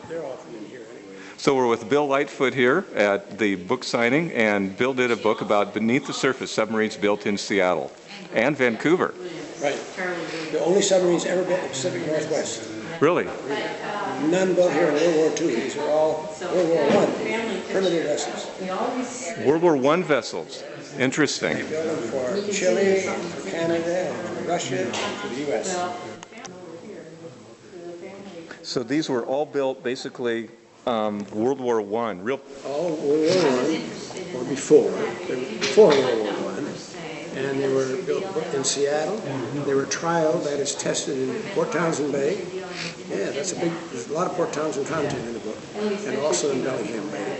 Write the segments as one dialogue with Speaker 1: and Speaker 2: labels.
Speaker 1: They're all from in here anyway.
Speaker 2: So we're with Bill Lightfoot here at the book signing, and Bill did a book about Beneath the Surface, Submarines Built in Seattle and Vancouver.
Speaker 1: Right. The only submarines ever built in the Pacific Northwest.
Speaker 2: Really?
Speaker 1: None built here in World War II. These are all World War I primitive vessels.
Speaker 2: World War I vessels. Interesting.
Speaker 1: They built them for Chile, and for Canada, and for Russia, and for the U.S.
Speaker 2: So these were all built basically World War I. Real.
Speaker 1: All World War I, or before. They were before World War I. And they were built in Seattle. They were trialed, that is tested in Port Townsend Bay. Yeah, there's a lot of Port Townsend content in the book. And also in Bellingham Bay.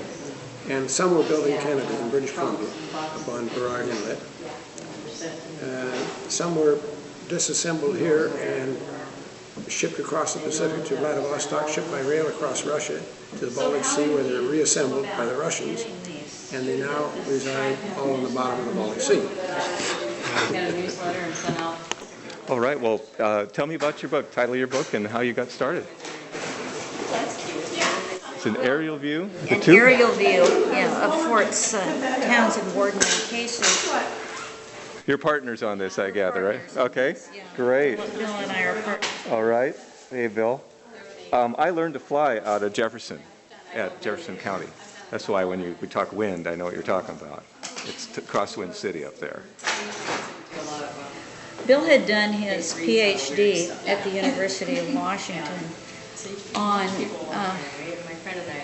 Speaker 1: And some were built in Canada, in British Columbia, up on Burrard Inlet. Some were disassembled here and shipped across the Pacific to Vladivostok, shipped by rail across Russia to the Baltic Sea, where they're reassembled by the Russians. And they now reside all on the bottom of the Baltic Sea.
Speaker 2: All right, well, tell me about your book, title of your book, and how you got started. It's an aerial view?
Speaker 3: Aerial view, yeah, of Forts Townsend, Worden, and Casey.
Speaker 2: You're partners on this, I gather, right? Okay, great.
Speaker 3: Bill and I are partners.
Speaker 2: All right. Hey, Bill. I learned to fly out of Jefferson, at Jefferson County. That's why when we talk wind, I know what you're talking about. It's Crosswind City up there.
Speaker 3: Bill had done his PhD at the University of Washington on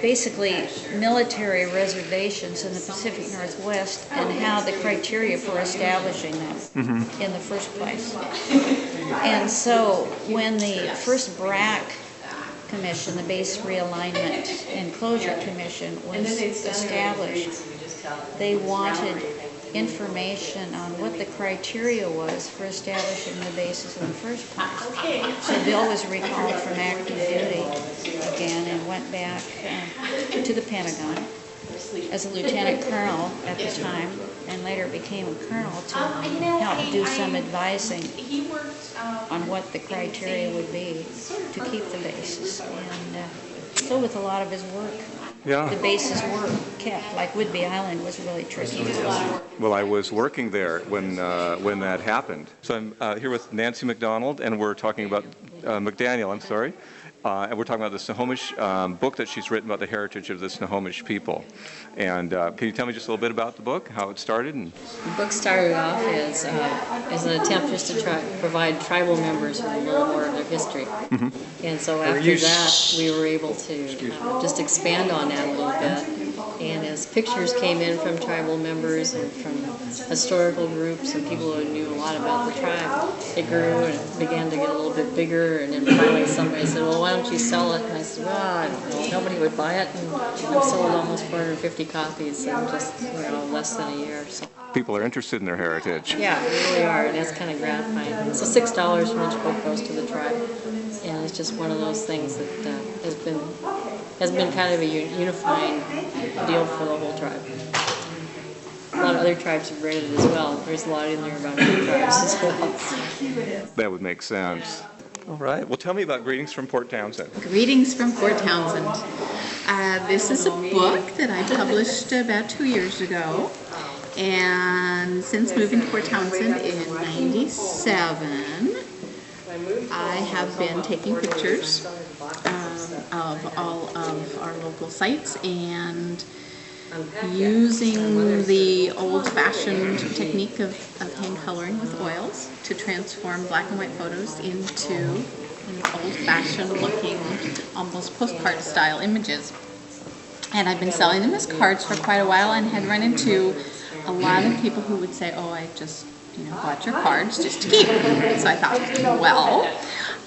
Speaker 3: basically military reservations in the Pacific Northwest and how the criteria for establishing them in the first place. And so when the first BRAC Commission, the Base Realignment and Closure Commission, was established, they wanted information on what the criteria was for establishing the bases in the first place. So Bill was recalled from active duty again and went back to the Pentagon as a lieutenant colonel at the time, and later became a colonel to help do some advising on what the criteria would be to keep the bases. And so with a lot of his work, the bases were kept. Like Whidbey Island was really tricky.
Speaker 2: Well, I was working there when that happened. So I'm here with Nancy McDonald, and we're talking about McDaniel, I'm sorry. And we're talking about the Snohomish book that she's written about the heritage of the Snohomish people. And can you tell me just a little bit about the book, how it started?
Speaker 4: The book started off as an attempt just to provide tribal members with a little more of their history. And so after that, we were able to just expand on that a little bit. And as pictures came in from tribal members and from historical groups and people who knew a lot about the tribe, it grew and it began to get a little bit bigger. And then finally somebody said, well, why don't you sell it? And I said, well, I don't know. Nobody would buy it. And I've sold almost 450 copies in just less than a year. So
Speaker 2: People are interested in their heritage.
Speaker 4: yeah, they really are, and that's kind of gratifying. So $6 from each book goes to the tribe. And it's just one of those things that has been kind of a unifying deal for the whole tribe. A lot of other tribes have read it as well. There's a lot in there about other tribes as well.
Speaker 2: That would make sense. All right. Well, tell me about Greetings from Port Townsend.
Speaker 5: Greetings from Port Townsend. This is a book that I published about 2 years ago. And since moving to Port Townsend in '97, I have been taking pictures of all of our local sites and using the old-fashioned technique of hand coloring with oils to transform black and white photos into old-fashioned looking, almost postcard style images. And I've been selling them as cards for quite a while and had run into a lot of people who would say, oh, I just bought your cards just to keep. So I thought, well,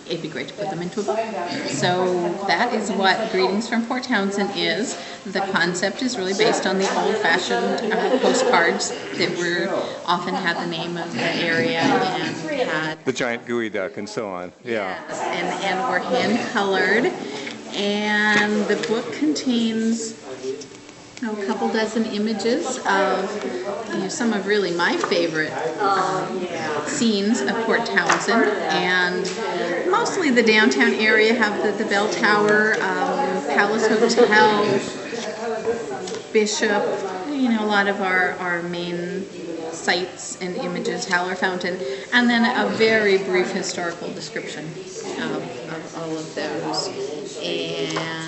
Speaker 5: it'd be great to put them into a book. So that is what Greetings from Port Townsend is. The concept is really based on the old-fashioned postcards that were often had the name of the area and had
Speaker 2: the giant gooey duck and so on. Yeah.
Speaker 5: Yes, and were hand-colored. And the book contains a couple dozen images of some of really my favorite scenes of Port Townsend, and mostly the downtown area have the bell tower, Palace Hotel, Bishop, you know, a lot of our main sites and images, Howler Fountain, and then a very brief historical description of all of those. And